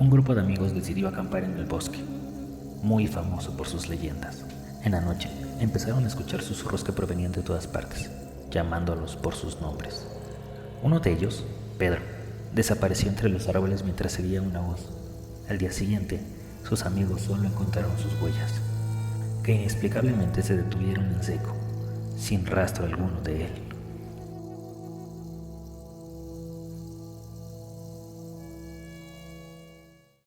un grupo de amigos decidió acampar en el bosque, muy famoso por sus leyendas. En la noche empezaron a escuchar susurros que provenían de todas partes, llamándolos por sus nombres. Uno de ellos, Pedro, desapareció entre los árboles mientras seguía una voz. Al día siguiente, sus amigos solo encontraron sus huellas, que inexplicablemente se detuvieron en seco, sin rastro alguno de él.